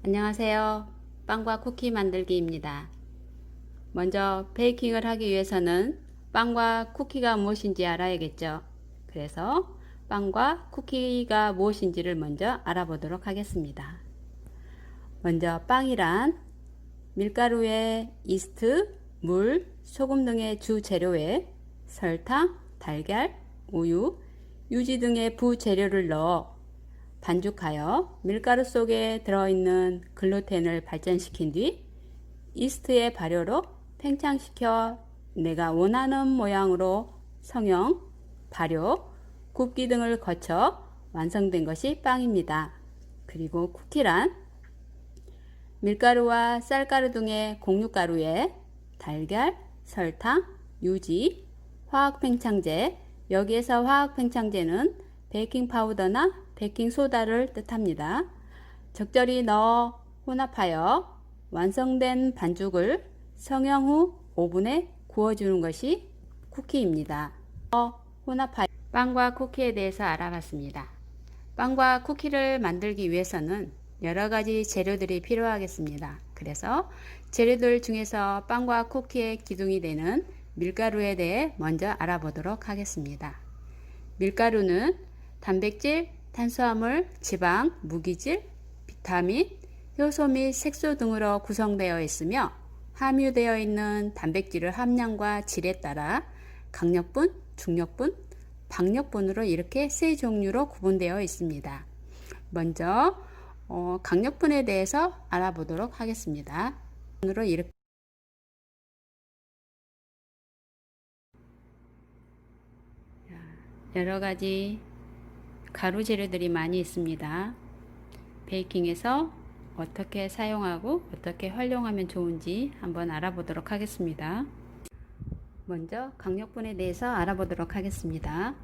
안녕하세요. 빵과 쿠키 만들기입니다. 먼저 베이킹을 하기 위해서는 빵과 쿠키가 무엇인지 알아야겠죠. 그래서 빵과 쿠키가 무엇인지를 먼저 알아보도록 하겠습니다. 먼저 빵이란 밀가루에 이스트, 물, 소금 등의 주 재료에 설탕, 달걀, 우유, 유지 등의 부재료를 넣어 반죽하여 밀가루 속에 들어있는 글루텐을 발전시킨 뒤 이스트의 발효로 팽창시켜 내가 원하는 모양으로 성형, 발효, 굽기 등을 거쳐 완성된 것이 빵입니다. 그리고 쿠키란 밀가루와 쌀가루 등의 곡류가루에 달걀, 설탕, 유지, 화학팽창제, 여기에서 화학팽창제는 베이킹파우더나 베이킹소다를 뜻합니다. 적절히 넣어 혼합하여 완성된 반죽을 성형 후 오븐에 구워주는 것이 쿠키입니다. 혼합하여 빵과 쿠키에 대해서 알아봤습니다. 빵과 쿠키를 만들기 위해서는 여러 가지 재료들이 필요하겠습니다. 그래서 재료들 중에서 빵과 쿠키의 기둥이 되는 밀가루에 대해 먼저 알아보도록 하겠습니다. 밀가루는 단백질, 탄수화물, 지방, 무기질, 비타민, 효소 및 색소 등으로 구성되어 있으며 함유되어 있는 단백질의 함량과 질에 따라 강력분, 중력분, 박력분으로 이렇게 세 종류로 구분되어 있습니다. 먼저 강력분에 대해서 알아보도록 하겠습니다. 이렇게 여러 가지 가루 재료들이 많이 있습니다. 베이킹에서 어떻게 사용하고 어떻게 활용하면 좋은지 한번 알아보도록 하겠습니다. 먼저 강력분에 대해서 알아보도록 하겠습니다.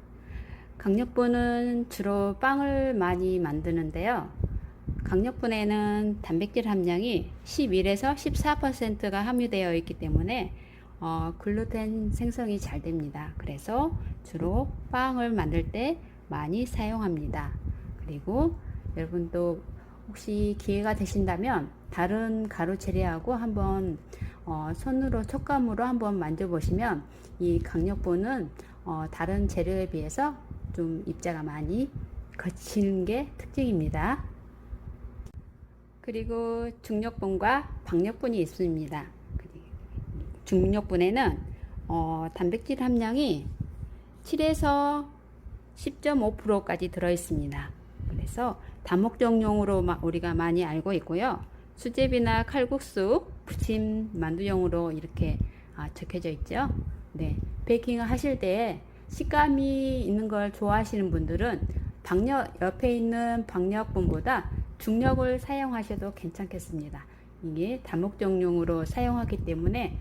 강력분은 주로 빵을 많이 만드는데요. 강력분에는 단백질 함량이 11에서 14%가 함유되어 있기 때문에 글루텐 생성이 잘 됩니다. 그래서 주로 빵을 만들 때 많이 사용합니다. 그리고 여러분도 혹시 기회가 되신다면 다른 가루 재료하고 한번 손으로 촉감으로 한번 만져보시면 이 강력분은 다른 재료에 비해서 좀 입자가 많이 거치는 게 특징입니다. 그리고 중력분과 박력분이 있습니다. 중력분에는 단백질 함량이 7에서 10.5%까지 들어있습니다. 그래서 다목적용으로 우리가 많이 알고 있고요. 수제비나 칼국수, 부침, 만두용으로 이렇게 적혀져 있죠. 네, 베이킹을 하실 때 식감이 있는 걸 좋아하시는 분들은 옆에 있는 박력분보다 중력을 사용하셔도 괜찮겠습니다. 이게 다목적용으로 사용하기 때문에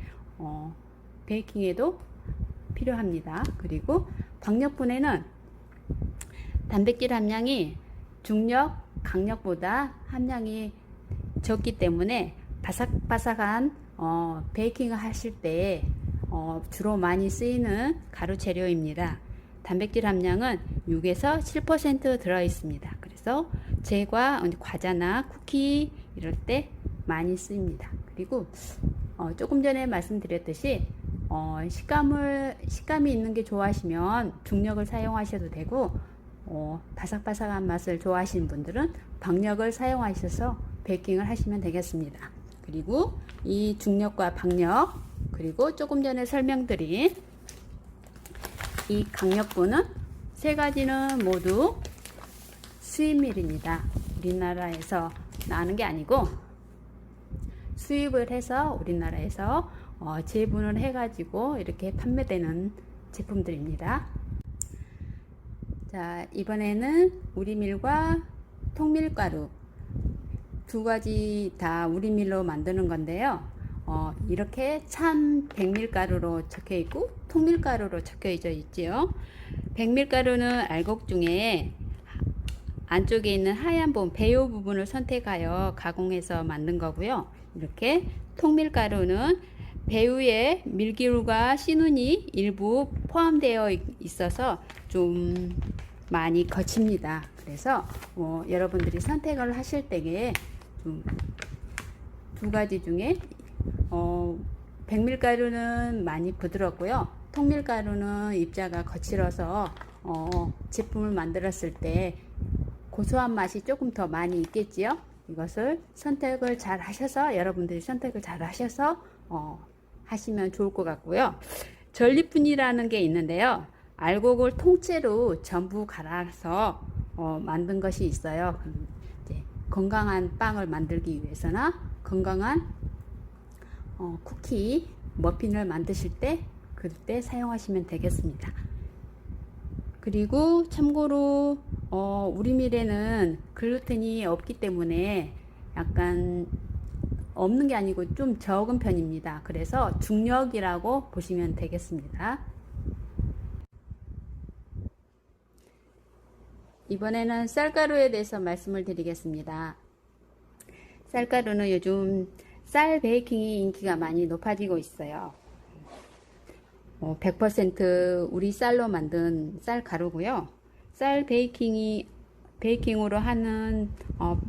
베이킹에도 필요합니다. 그리고 박력분에는 단백질 함량이 중력, 강력보다 함량이 적기 때문에 바삭바삭한 베이킹을 하실 때 주로 많이 쓰이는 가루 재료입니다. 단백질 함량은 6에서 7% 들어 있습니다. 그래서 제과, 과자나 쿠키 이럴 때 많이 쓰입니다. 그리고 조금 전에 말씀드렸듯이 식감이 있는 게 좋아하시면 중력을 사용하셔도 되고 바삭바삭한 맛을 좋아하시는 분들은 박력을 사용하셔서 베이킹을 하시면 되겠습니다. 그리고 이 중력과 박력, 그리고 조금 전에 설명드린 이 강력분은 세 가지는 모두 수입밀입니다. 우리나라에서 나는 게 아니고 수입을 해서 우리나라에서 재분을 해가지고 이렇게 판매되는 제품들입니다. 자, 이번에는 우리밀과 통밀가루 두 가지 다 우리밀로 만드는 건데요. 이렇게 찬 백밀가루로 적혀 있고 통밀가루로 적혀져 있지요. 백밀가루는 알곡 중에 안쪽에 있는 하얀 부분, 배요 부분을 선택하여 가공해서 만든 거고요. 이렇게 통밀가루는 배우에 밀기루가 씨눈이 일부 포함되어 있어서 좀 많이 거칩니다. 그래서 여러분들이 선택을 하실 때에 두 가지 중에 백밀가루는 많이 부드럽고요. 통밀가루는 입자가 거칠어서 제품을 만들었을 때 고소한 맛이 조금 더 많이 있겠지요. 이것을 선택을 잘 하셔서, 여러분들이 선택을 잘 하셔서 하시면 좋을 것 같고요. 전리품이라는 게 있는데요. 알곡을 통째로 전부 갈아서 만든 것이 있어요. 이제 건강한 빵을 만들기 위해서나 건강한 쿠키, 머핀을 만드실 때 그때 사용하시면 되겠습니다. 그리고 참고로 우리 밀에는 글루텐이 없기 때문에 약간 없는 게 아니고 좀 적은 편입니다. 그래서 중력이라고 보시면 되겠습니다. 이번에는 쌀가루에 대해서 말씀을 드리겠습니다. 쌀가루는 요즘 쌀 베이킹이 인기가 많이 높아지고 있어요. 100% 우리 쌀로 만든 쌀가루고요. 쌀 베이킹으로 하는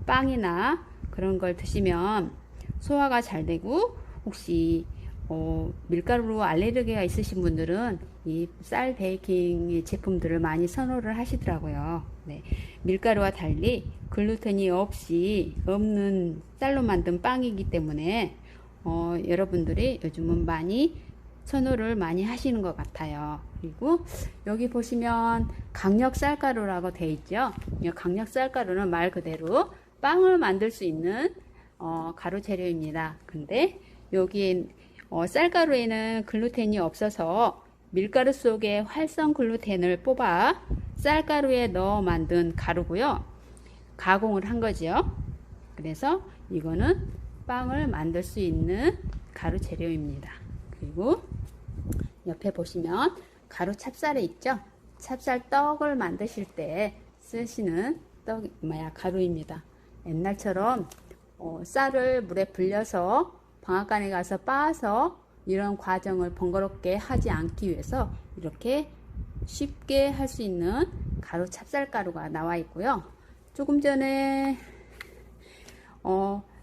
빵이나 그런 걸 드시면 소화가 잘 되고, 혹시 밀가루로 알레르기가 있으신 분들은 이 쌀 베이킹 제품들을 많이 선호를 하시더라고요. 네, 밀가루와 달리 글루텐이 없는 쌀로 만든 빵이기 때문에 여러분들이 요즘은 많이 선호를 많이 하시는 것 같아요. 그리고 여기 보시면 강력 쌀가루라고 되어 있죠. 이 강력 쌀가루는 말 그대로 빵을 만들 수 있는 가루 재료입니다. 근데 여기 쌀가루에는 글루텐이 없어서 밀가루 속에 활성 글루텐을 뽑아 쌀가루에 넣어 만든 가루고요. 가공을 한 거죠. 그래서 이거는 빵을 만들 수 있는 가루 재료입니다. 그리고 옆에 보시면 가루 찹쌀에 있죠. 찹쌀 떡을 만드실 때 쓰시는 가루입니다. 옛날처럼 쌀을 물에 불려서 방앗간에 가서 빻아서 이런 과정을 번거롭게 하지 않기 위해서 이렇게 쉽게 할 수 있는 가루 찹쌀가루가 나와 있고요. 조금 전에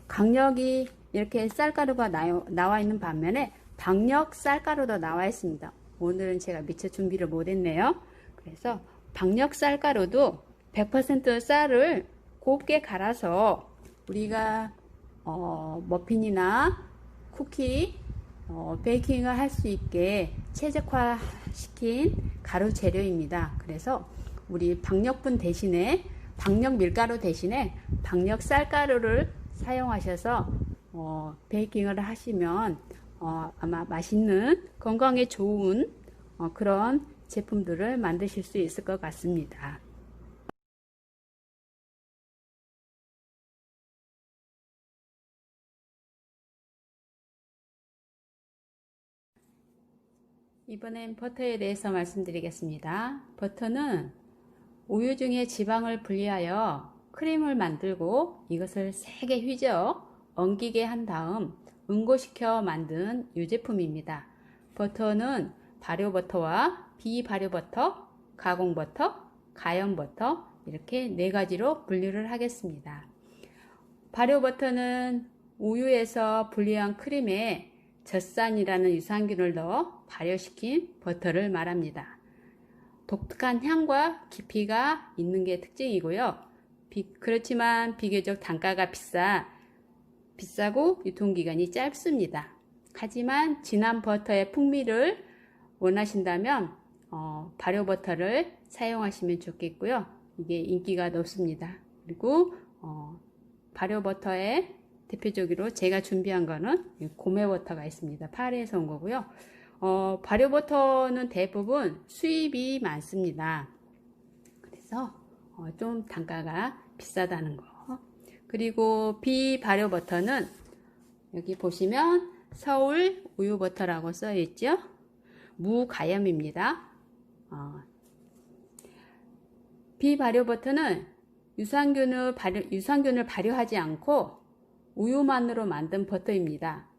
강력이 이렇게 쌀가루가 나와 있는 반면에 박력 쌀가루도 나와 있습니다. 오늘은 제가 미처 준비를 못했네요. 그래서 박력 쌀가루도 100% 쌀을 곱게 갈아서 우리가 머핀이나 쿠키, 베이킹을 할 수 있게 최적화 시킨 가루 재료입니다. 그래서 우리 박력분 대신에 박력 밀가루 대신에 박력 쌀가루를 사용하셔서 베이킹을 하시면 아마 맛있는, 건강에 좋은 그런 제품들을 만드실 수 있을 것 같습니다. 이번엔 버터에 대해서 말씀드리겠습니다. 버터는 우유 중에 지방을 분리하여 크림을 만들고 이것을 세게 휘저 엉기게 한 다음 응고시켜 만든 유제품입니다. 버터는 발효버터와 비발효버터, 가공버터, 가염버터 이렇게 네 가지로 분류를 하겠습니다. 발효버터는 우유에서 분리한 크림에 젖산이라는 유산균을 넣어 발효시킨 버터를 말합니다. 독특한 향과 깊이가 있는 게 특징이고요. 그렇지만 비교적 단가가 비싸고 유통기간이 짧습니다. 하지만 진한 버터의 풍미를 원하신다면 발효버터를 사용하시면 좋겠고요. 이게 인기가 높습니다. 그리고 발효버터에 대표적으로 제가 준비한 거는 고메버터가 있습니다. 파리에서 온 거고요. 발효버터는 대부분 수입이 많습니다. 그래서 좀 단가가 비싸다는 거. 그리고 비발효버터는 여기 보시면 서울 우유버터라고 써 있죠. 무가염입니다. 비발효버터는 유산균을 발효하지 않고 우유만으로 만든 버터입니다.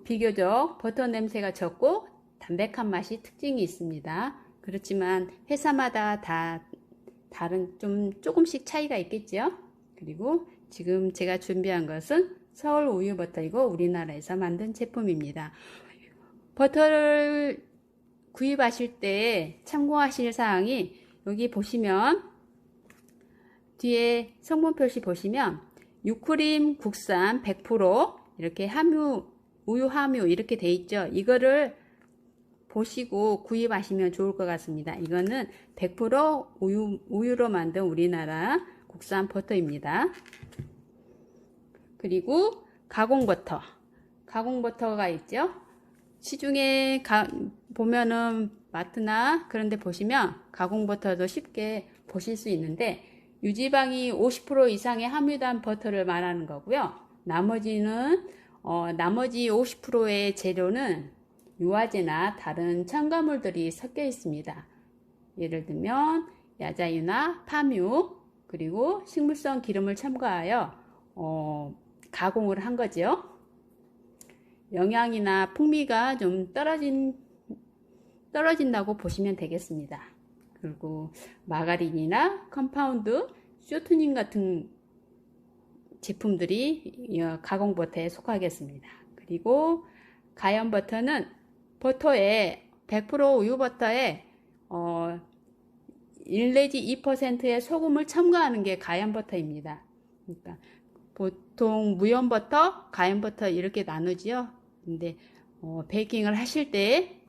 비교적 버터 냄새가 적고 담백한 맛이 특징이 있습니다. 그렇지만 회사마다 다 조금씩 차이가 있겠죠. 그리고 지금 제가 준비한 것은 서울 우유 버터이고 우리나라에서 만든 제품입니다. 버터를 구입하실 때 참고하실 사항이 여기 보시면 뒤에 성분 표시 보시면 유크림 국산 100% 이렇게 함유 우유 함유 이렇게 돼 있죠. 이거를 보시고 구입하시면 좋을 것 같습니다. 이거는 100% 우유로 만든 우리나라 국산 버터입니다. 그리고 가공버터가 있죠. 시중에 보면은 마트나 그런 데 보시면 가공버터도 쉽게 보실 수 있는데 유지방이 50% 이상의 함유된 버터를 말하는 거고요. 나머지 50%의 재료는 유화제나 다른 첨가물들이 섞여 있습니다. 예를 들면 야자유나 파뮤 그리고 식물성 기름을 첨가하여 가공을 한 거죠. 영양이나 풍미가 좀 떨어진다고 보시면 되겠습니다. 그리고 마가린이나 컴파운드, 쇼트닝 같은 제품들이 가공버터에 속하겠습니다. 그리고 가염버터는 버터에 100% 우유버터에 1 내지 2%의 소금을 첨가하는 게 가염버터입니다. 그러니까 보통 무염버터, 가염버터 이렇게 나누지요. 근데 베이킹을 하실 때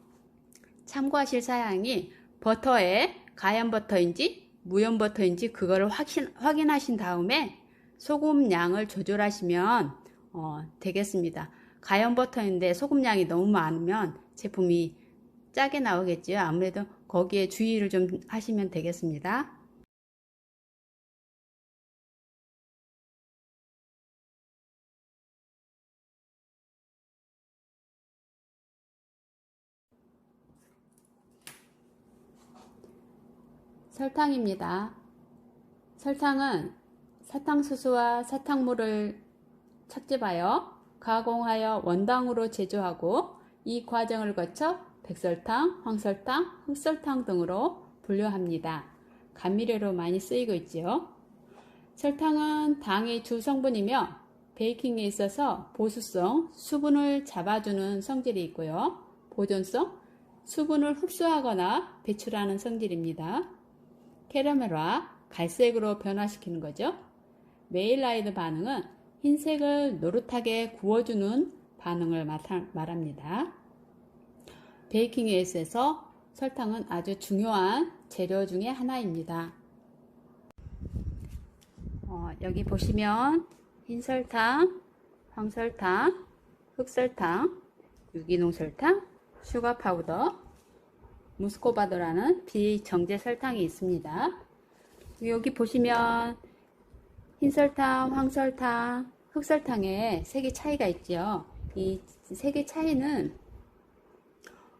참고하실 사항이 버터에 가염버터인지 무염버터인지 그거를 확인하신 다음에 소금 양을 조절하시면 되겠습니다. 가염버터인데 소금량이 너무 많으면 제품이 짜게 나오겠죠. 아무래도 거기에 주의를 좀 하시면 되겠습니다. 설탕입니다. 설탕은 사탕수수와 사탕물을 착즙하여 가공하여 원당으로 제조하고 이 과정을 거쳐 백설탕, 황설탕, 흑설탕 등으로 분류합니다. 감미료로 많이 쓰이고 있지요. 설탕은 당의 주 성분이며 베이킹에 있어서 보수성, 수분을 잡아주는 성질이 있고요. 보존성, 수분을 흡수하거나 배출하는 성질입니다. 캐러멜화, 갈색으로 변화시키는 거죠. 메일라이드 반응은 흰색을 노릇하게 구워주는 반응을 말합니다. 베이킹에 있어서 설탕은 아주 중요한 재료 중에 하나입니다. 여기 보시면 흰설탕, 황설탕, 흑설탕, 유기농 설탕, 슈가 파우더, 무스코바도라는 비정제 설탕이 있습니다. 여기 보시면 흰설탕, 황설탕, 흑설탕에 색의 차이가 있죠. 이 색의 차이는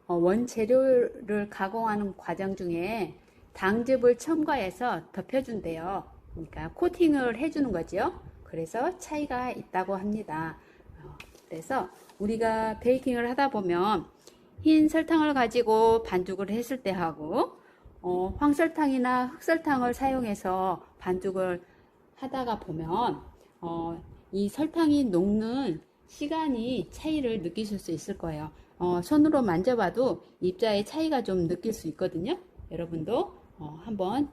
원재료를 가공하는 과정 중에 당즙을 첨가해서 덮여준대요. 그러니까 코팅을 해주는 거죠. 그래서 차이가 있다고 합니다. 그래서 우리가 베이킹을 하다 보면 흰 설탕을 가지고 반죽을 했을 때 하고 황설탕이나 흑설탕을 사용해서 반죽을 하다가 보면 이 설탕이 녹는 시간이 차이를 느끼실 수 있을 거예요. 손으로 만져봐도 입자의 차이가 좀 느낄 수 있거든요. 여러분도 한번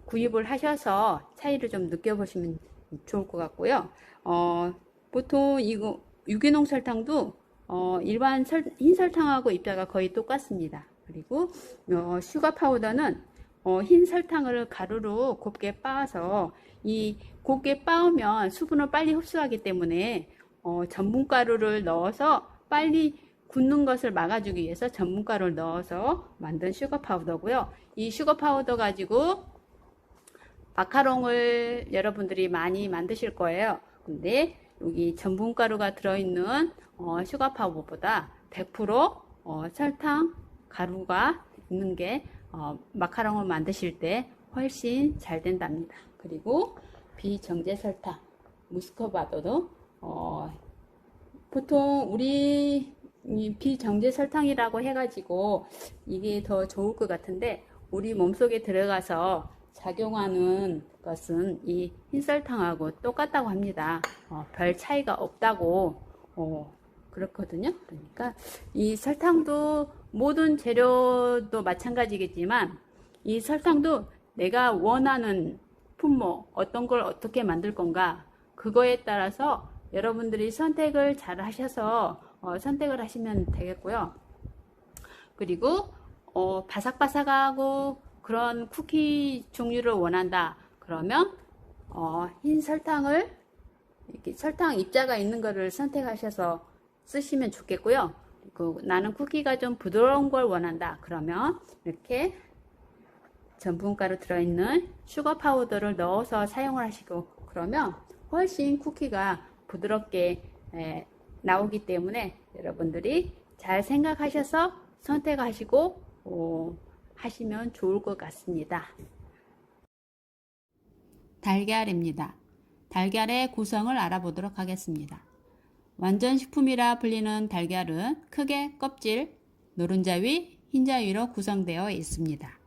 구입을 하셔서 차이를 좀 느껴보시면 좋을 것 같고요. 보통 이거 유기농 설탕도 일반 흰 설탕하고 입자가 거의 똑같습니다. 그리고 슈가 파우더는 흰 설탕을 가루로 곱게 빻아서 이 곱게 빻으면 수분을 빨리 흡수하기 때문에 전분가루를 넣어서 빨리 굳는 것을 막아주기 위해서 전분가루를 넣어서 만든 슈가 파우더고요. 이 슈가 파우더 가지고 마카롱을 여러분들이 많이 만드실 거예요. 근데 여기 전분가루가 들어있는 슈가 파우더보다 100% 설탕 가루가 있는 게 마카롱을 만드실 때 훨씬 잘 된답니다. 그리고 비정제 설탕 무스코바도도 보통 우리 비정제 설탕이라고 해가지고 이게 더 좋을 것 같은데 우리 몸속에 들어가서 작용하는 것은 이 흰설탕하고 똑같다고 합니다. 별 차이가 없다고 그렇거든요. 그러니까 이 설탕도 모든 재료도 마찬가지겠지만 이 설탕도 내가 원하는 품목 어떤 걸 어떻게 만들 건가 그거에 따라서 여러분들이 선택을 잘 하셔서 선택을 하시면 되겠고요. 그리고 바삭바삭하고 그런 쿠키 종류를 원한다 그러면 흰 설탕을 이렇게 설탕 입자가 있는 거를 선택하셔서 쓰시면 좋겠고요. 그리고 나는 쿠키가 좀 부드러운 걸 원한다 그러면 이렇게 전분가루 들어있는 슈거 파우더를 넣어서 사용을 하시고 그러면 훨씬 쿠키가 부드럽게 나오기 때문에 여러분들이 잘 생각하셔서 선택하시고 하시면 좋을 것 같습니다. 달걀입니다. 달걀의 구성을 알아보도록 하겠습니다. 완전식품이라 불리는 달걀은 크게 껍질, 노른자 위, 흰자 위로 구성되어 있습니다.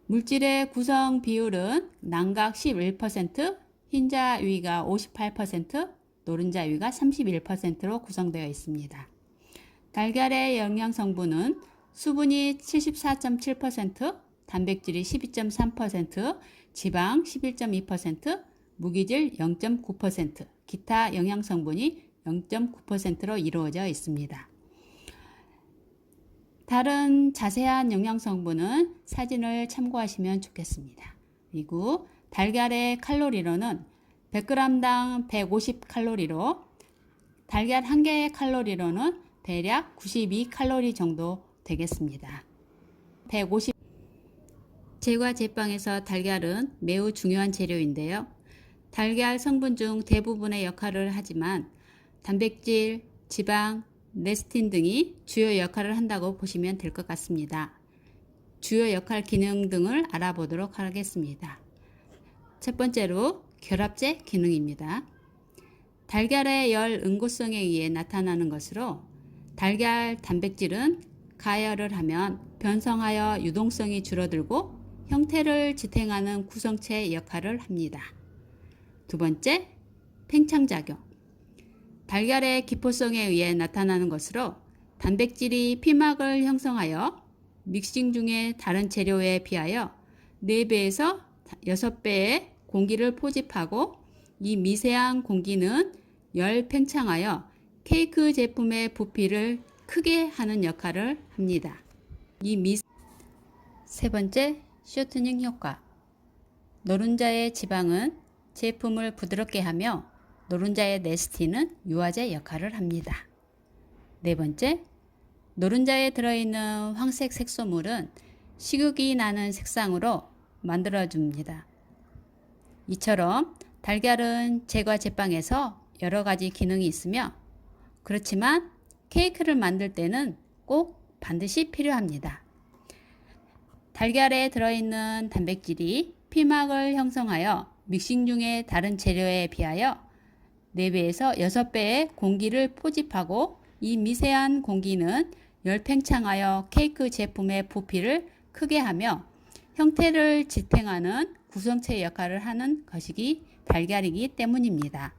물질의 구성 비율은 난각 11%, 흰자 위가 58%, 노른자 위가 31%로 구성되어 있습니다. 달걀의 영양 성분은 수분이 74.7%, 단백질이 12.3%, 지방 11.2%, 무기질 0.9%, 기타 영양 성분이 0.9%로 이루어져 있습니다. 다른 자세한 영양 성분은 사진을 참고하시면 좋겠습니다. 그리고 달걀의 칼로리로는 100g당 150칼로리로 달걀 한 개의 칼로리로는 대략 92칼로리 정도 되겠습니다. 150 제과 제빵에서 달걀은 매우 중요한 재료인데요. 달걀 성분 중 대부분의 역할을 하지만 단백질, 지방, 레스틴 등이 주요 역할을 한다고 보시면 될 것 같습니다. 주요 역할 기능 등을 알아보도록 하겠습니다. 첫 번째로 결합제 기능입니다. 달걀의 열 응고성에 의해 나타나는 것으로 달걀 단백질은 가열을 하면 변성하여 유동성이 줄어들고 형태를 지탱하는 구성체 역할을 합니다. 두 번째, 팽창작용. 달걀의 기포성에 의해 나타나는 것으로 단백질이 피막을 형성하여 믹싱 중에 다른 재료에 비하여 4배에서 6배의 공기를 포집하고 이 미세한 공기는 열 팽창하여 케이크 제품의 부피를 크게 하는 역할을 합니다. 세 번째, 쇼트닝 효과. 노른자의 지방은 제품을 부드럽게 하며 노른자의 레스틴은 유화제 역할을 합니다. 네 번째, 노른자에 들어있는 황색 색소물은 식욕이 나는 색상으로 만들어줍니다. 이처럼 달걀은 제과 제빵에서 여러 가지 기능이 있으며 그렇지만 케이크를 만들 때는 꼭 반드시 필요합니다. 달걀에 들어있는 단백질이 피막을 형성하여 믹싱 중의 다른 재료에 비하여 4배에서 6배의 공기를 포집하고 이 미세한 공기는 열 팽창하여 케이크 제품의 부피를 크게 하며 형태를 지탱하는 구성체 역할을 하는 것이 달걀이기 때문입니다.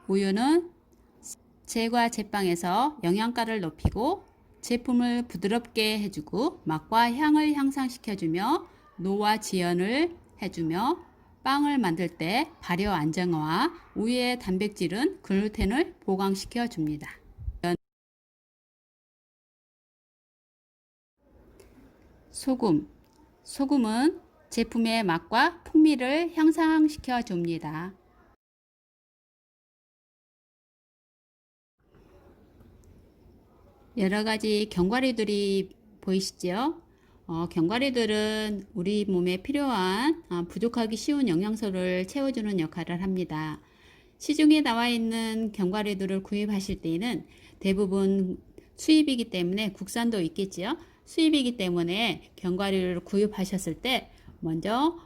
우유는 제과 제빵에서 영양가를 높이고 제품을 부드럽게 해주고 맛과 향을 향상시켜주며 노화 지연을 해주며 빵을 만들 때 발효 안정화와 우유의 단백질은 글루텐을 보강시켜 줍니다. 소금은 제품의 맛과 풍미를 향상시켜 줍니다. 여러 가지 견과류들이 보이시죠? 견과류들은 우리 몸에 필요한 부족하기 쉬운 영양소를 채워주는 역할을 합니다. 시중에 나와 있는 견과류들을 구입하실 때에는 대부분 수입이기 때문에 국산도 있겠지요. 수입이기 때문에 견과류를 구입하셨을 때 먼저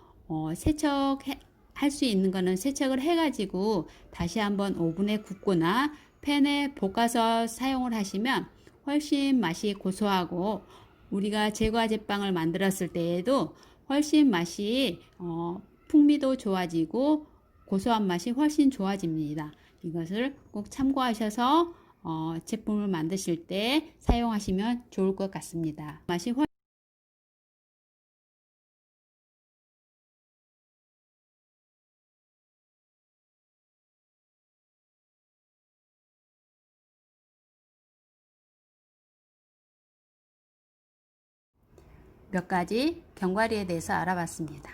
세척할 수 있는 거는 세척을 해가지고 다시 한번 오븐에 굽거나 팬에 볶아서 사용을 하시면 훨씬 맛이 고소하고 우리가 제과 제빵을 만들었을 때에도 훨씬 맛이 풍미도 좋아지고 고소한 맛이 훨씬 좋아집니다. 이것을 꼭 참고하셔서 제품을 만드실 때 사용하시면 좋을 것 같습니다. 맛이 몇 가지 견과류에 대해서 알아봤습니다.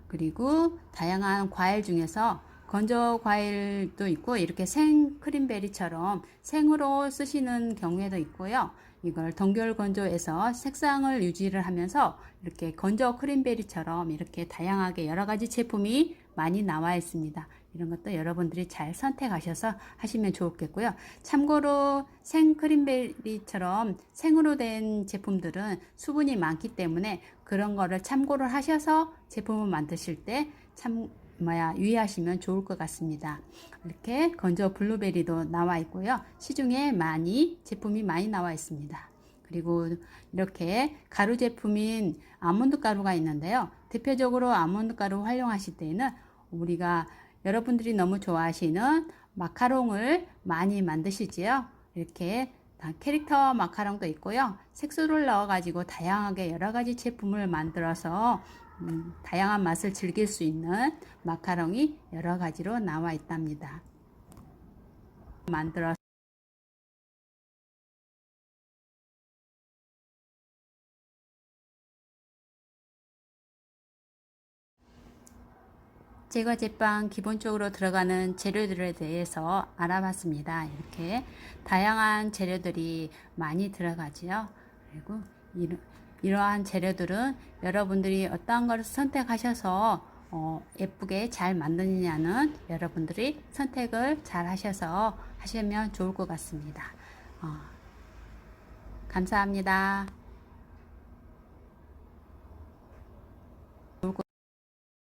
그리고 다양한 과일 중에서 건조 과일도 있고 이렇게 생 크림베리처럼 생으로 쓰시는 경우에도 있고요. 이걸 동결 건조해서 색상을 유지를 하면서 이렇게 건조 크림베리처럼 이렇게 다양하게 여러 가지 제품이 많이 나와 있습니다. 이런 것도 여러분들이 잘 선택하셔서 하시면 좋겠고요. 참고로 생 크림베리처럼 생으로 된 제품들은 수분이 많기 때문에 그런 거를 참고를 하셔서 제품을 만드실 때 유의하시면 좋을 것 같습니다. 이렇게 건조 블루베리도 나와 있고요. 시중에 제품이 많이 나와 있습니다. 그리고 이렇게 가루 제품인 아몬드 가루가 있는데요. 대표적으로 아몬드 가루 활용하실 때는 우리가 여러분들이 너무 좋아하시는 마카롱을 많이 만드시지요. 이렇게 캐릭터 마카롱도 있고요. 색소를 넣어 가지고 다양하게 여러 가지 제품을 만들어서 다양한 맛을 즐길 수 있는 마카롱이 여러 가지로 나와 있답니다. 만들어서 제과 제빵 기본적으로 들어가는 재료들에 대해서 알아봤습니다. 이렇게 다양한 재료들이 많이 들어가지요. 그리고 이러한 재료들은 여러분들이 어떠한 것을 선택하셔서 예쁘게 잘 만드느냐는 여러분들이 선택을 잘 하셔서 하시면 좋을 것 같습니다. 감사합니다.